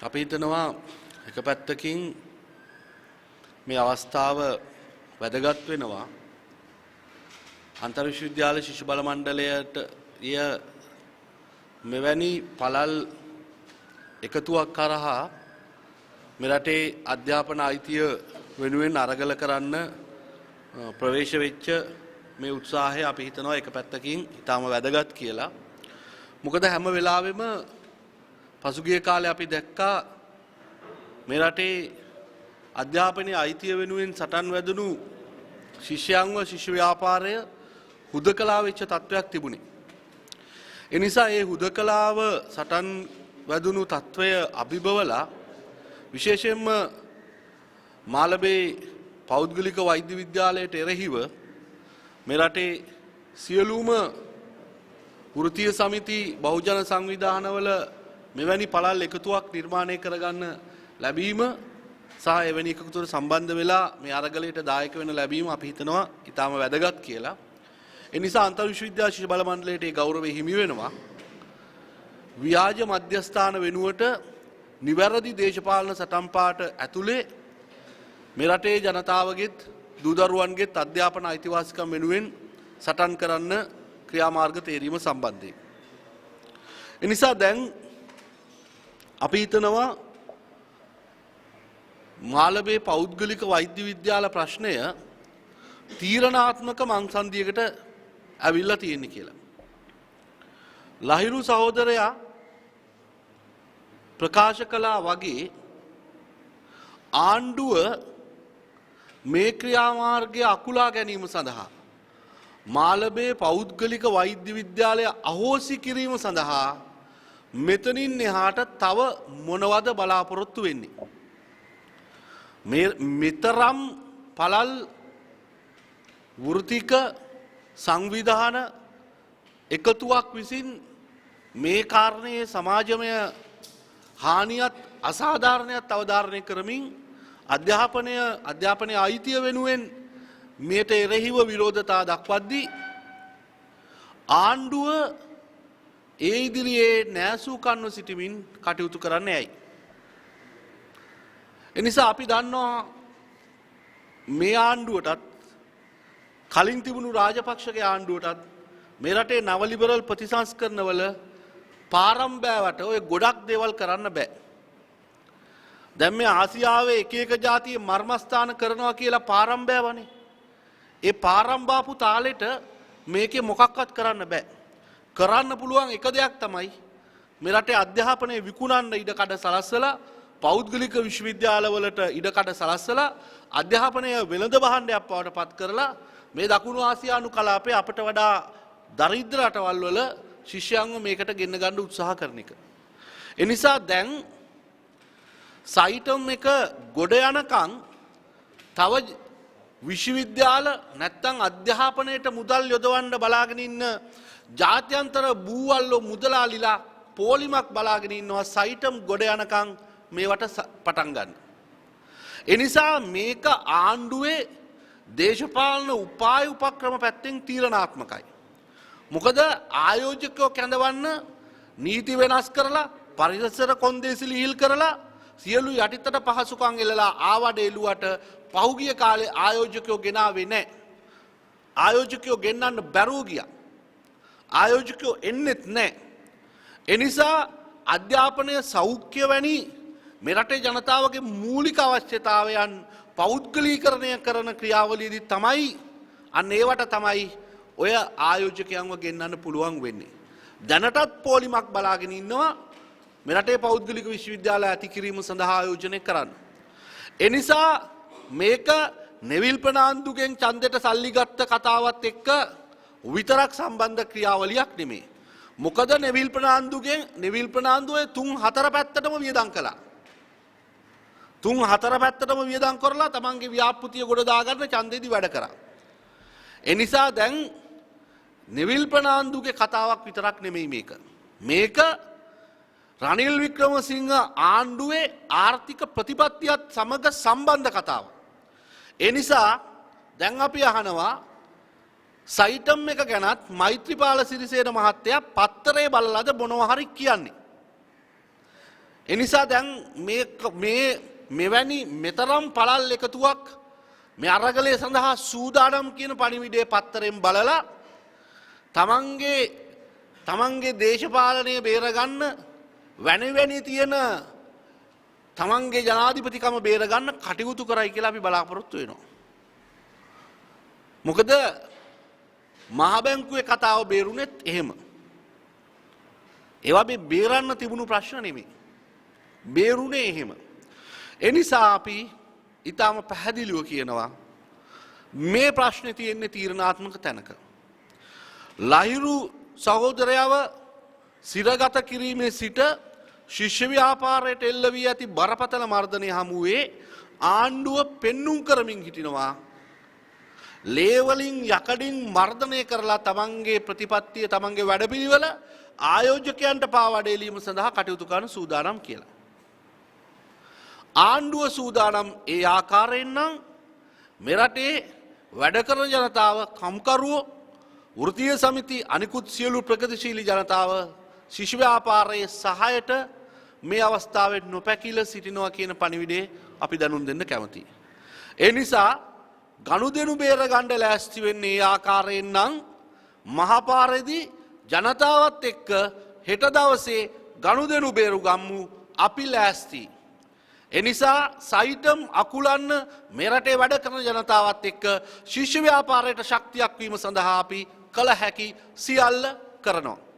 අපි හිතනවා එක පැත්තකින් මේ අවස්ථාව වැදගත් වෙනවා අන්තර් විශ්වවිද්‍යාල ශිෂ්‍ය බල මණ්ඩලයට මෙවැනි පළල් එකතුවක් කරහා මේ රටේ අධ්‍යාපන අයිතිය වෙනුවෙන් අරගල කරන්න ප්‍රවේශ වෙච්ච මේ උත්සාහය අපි හිතනවා එක පැත්තකින් ඊටම වැදගත් කියලා. මොකද හැම වෙලාවෙම පසුගිය කාලේ අපි දැක්කා මේ රටේ අධ්‍යාපනයේ අයිතිය වෙනුවෙන් සටන් වැදුණු ශිෂ්‍යයන්ව ශිෂ්‍ය ව්‍යාපාරය හුදකලා වෙච්ච තත්වයක් තිබුණේ. ඒ නිසා ඒ හුදකලාව සටන් වැදුණු තත්වය අභිබවලා විශේෂයෙන්ම මාළඹේ පෞද්ගලික වෛද්‍ය විද්‍යාලයට එරෙහිව මේ රටේ සියලුම වෘත්තීය සමිති බහුජන සංවිධානවල මෙවැනි පළල් එකතුවක් නිර්මාණය කරගන්න ලැබීම සහ එවැනි එකතුවට සම්බන්ධ වෙලා මේ අරගලයට දායක වෙන ලැබීම අපි හිතනවා ඊටාම වැදගත් කියලා. ඒ නිසා අන්තර් විශ්වවිද්‍යාල ශිෂ්‍ය බල මණ්ඩලයට ඒ ගෞරවය හිමි වෙනවා. ව්‍යාජ මධ්‍යස්ථාන වෙනුවට නිවැරදි දේශපාලන සටන්පාට ඇතුලේ මේ රටේ ජනතාවගෙත් දූ දරුවන්ගෙත් අධ්‍යාපන අයිතිවාසිකම් වෙනුවෙන් සටන් කරන්න ක්‍රියාමාර්ග තේරීම සම්බන්ධයෙන්. ඒ නිසා දැන් අපි හිතනවා මාළඹේ පෞද්ගලික වෛද්‍ය විද්‍යාල ප්‍රශ්නය තීරණාත්මක මංසන්දියකට ඇවිල්ලා තියෙන්නේ කියලා. ලහිරු සහෝදරයා ප්‍රකාශ කළා වගේ ආණ්ඩුව මේ ක්‍රියාමාර්ගය අකුලා ගැනීම සඳහා මාළඹේ පෞද්ගලික වෛද්‍ය විද්‍යාලය අහෝසි කිරීම සඳහා මෙතනින් එහාට තව මොනවද බලාපොරොත්තු වෙන්නේ? මෙතරම් පළල් වෘත්තික සංවිධාන එකතුවක් විසින් මේ කාරණයේ සමාජමය හානියත් අසාධාරණයත් අවධාරණය කරමින් අධ්‍යාපනයේ අයිතිය වෙනුවෙන් මෙයට එරෙහිව විරෝධතා දක්වද්දී ආණ්ඩුව ඒ ඉදිරියේ නෑසූ කන්ව සිටමින් කටයුතු කරන්නේ ඇයි? එනිසා අපි දන්නවා මේ ආණ්ඩුවටත් කලින් තිබුණු රාජපක්ෂගේ ආණ්ඩුවටත් මේ රටේ නව ලිබරල් ප්‍රතිසංස්කරණවල පාරම්බෑවට ඔය ගොඩක් දේවල් කරන්න බෑ. දැන් මේ ආසියාවේ එක එක ජාතියේ මර්මස්ථාන කරනවා කියලා පාරම්බෑවනේ. ඒ පාරම්බාපු තාලෙට මේකේ මොකක්වත් කරන්න බෑ. කරන්න පුළුවන් එක දෙයක් තමයි මේ රටේ අධ්‍යාපනයේ විකුණන්න ඉඩකඩ සලස්සලා පෞද්ගලික විශ්වවිද්‍යාලවලට ඉඩකඩ සලස්සලා අධ්‍යාපනය වෙළඳ භාණ්ඩයක් බවට පත් කරලා මේ දකුණු ආසියානු කලාපයේ අපට වඩා දරිද්‍ර රටවල් වල ශිෂ්‍යයන්ව මේකට ගෙන්න ගන්න උත්සාහ කරන එක. ඒ නිසා දැන් සයිටම් එක ගොඩ යනකම් තව විශ්වවිද්‍යාල නැත්තම් අධ්‍යාපනයට මුදල් යොදවන්න බලාගෙන ඉන්න ජාත්‍යන්තර බූවල්ලෝ මුදලාලිලා පොලිමක් බලාගෙන ඉන්නවා සයිටම් ගොඩ යනකම් මේවට පටන් ගන්න. ඒ නිසා මේක ආණ්ඩුවේ දේශපාලන උපාය උපක්‍රම පැත්තෙන් තීරණාත්මකයි. මොකද ආයෝජකයෝ කැඳවන්න නීති වෙනස් කරලා පරිසර කොන්දේසි ලිහිල් කරලා සියලු යටිතට පහසුකම් එළලා ආවඩ එළුවට පහුගිය කාලේ ආයෝජකයෝ ගෙනාවේ නැහැ. ආයෝජකයෝ ගෙන්නන්න බැරුව ගියා. ආයෝජකයෝ එන්නෙත් නැහැ. ඒ නිසා අධ්‍යාපනය සෞඛ්‍ය වැනි මේ රටේ ජනතාවගේ මූලික අවශ්‍යතාවයන් පෞද්ගලීකරණය කරන ක්‍රියාවලියේදී තමයි අන්න ඒවට තමයි ඔය ආයෝජකයන්ව ගෙන්නන්න පුළුවන් වෙන්නේ. දැනටත් පොලිමක් බලාගෙන ඉන්නවා මේ රටේ පෞද්ගලික විශ්වවිද්‍යාල ඇති කිරීම සඳහා ආයෝජනය කරන්න. ඒ නිසා මේක නෙවිල් ප්‍රනාන්දුගෙන් ඡන්දයට සල්ලි ගත්ත කතාවත් එක්ක විතරක් සම්බන්ධ ක්‍රියාවලියක් නෙමෙයි. මොකද නෙවිල් ප්‍රනාන්දුවේ 3-4 පැත්තටම වියදම් කළා. 3-4 පැත්තටම වියදම් කරලා තමන්ගේ ව්‍යාපෘතිය ගොඩ දාගන්න ඡන්දෙදි වැඩ කරා. ඒ නිසා දැන් නෙවිල් ප්‍රනාන්දුගේ කතාවක් විතරක් නෙමෙයි මේක. මේක රනිල් වික්‍රමසිංහ ආණ්ඩුවේ ආර්ථික ප්‍රතිපත්තියත් සමග සම්බන්ධ කතාවක්. ඒ නිසා දැන් අපි අහනවා සයිටම් එක ගැනත් මෛත්‍රීපාල සිරිසේන මහත්තයා පත්තරේ බලලාද මොනවා හරි කියන්නේ. එනිසා දැන් මෙවැනි මෙතරම් පළල් එකතුවක් මේ අරගලය සඳහා සූදානම් කියන පණිවිඩය පත්තරෙන් බලලා තමන්ගේ දේශපාලනය බේරගන්න වැනි තියෙන තමන්ගේ ජනාධිපතිකම බේරගන්න කටයුතු කරයි කියලා අපි බලාපොරොත්තු වෙනවා. මොකද මහ බැංකුවේ කතාව බේරුණෙත් එහෙම. ඒවා මේ බේරන්න තිබුණු ප්‍රශ්න නෙමෙයි. බේරුණේ එහෙම. එනිසා අපි ඊටාම පැහැදිලිව කියනවා මේ ප්‍රශ්නේ තියෙන්නේ තීරණාත්මක තැනක. ලහිරු සහෝදරයව සිරගත කිරීමේ සිට ශිෂ්‍ය ව්‍යාපාරයට එල්ල වී ඇති බරපතල මර්ධනය හමුවේ ආණ්ඩුව පෙන්눔 කරමින් හිටිනවා. ලේවලින් යකඩින් මර්ධනය කරලා තමන්ගේ ප්‍රතිපත්තිය තමන්ගේ වැඩපිළිවෙල ආයෝජකයන්ට පාවඩේලීම සඳහා කටයුතු කරන සූදානම් කියලා. ආණ්ඩුව සූදානම් ඒ ආකාරයෙන් නම් මෙරටේ වැඩ කරන ජනතාව කම්කරුවෝ වෘත්තීය සමිති අනිකුත් සියලු ප්‍රගතිශීලී ජනතාව ශිෂ්‍ය ව්‍යාපාරයේ සහායට මේ අවස්ථාවේ නොපැකිල සිටිනවා කියන පණිවිඩය අපි දැනුම් දෙන්න කැමතියි. ඒ නිසා ගනුදෙනු බේර ගන්න ලෑස්ති වෙන්නේ ඒ ආකාරයෙන් නම් මහපාරේදී ජනතාවත් එක්ක හෙට දවසේ ගනුදෙනු බේරු ගම්මු අපි ලෑස්ති. එනිසා සයිටම් අකුලන්න මෙරටේ වැඩ කරන ජනතාවත් එක්ක ශිෂ්‍ය ව්‍යාපාරයට ශක්තියක් වීම සඳහා අපි කළ හැකි සියල්ල කරනවා.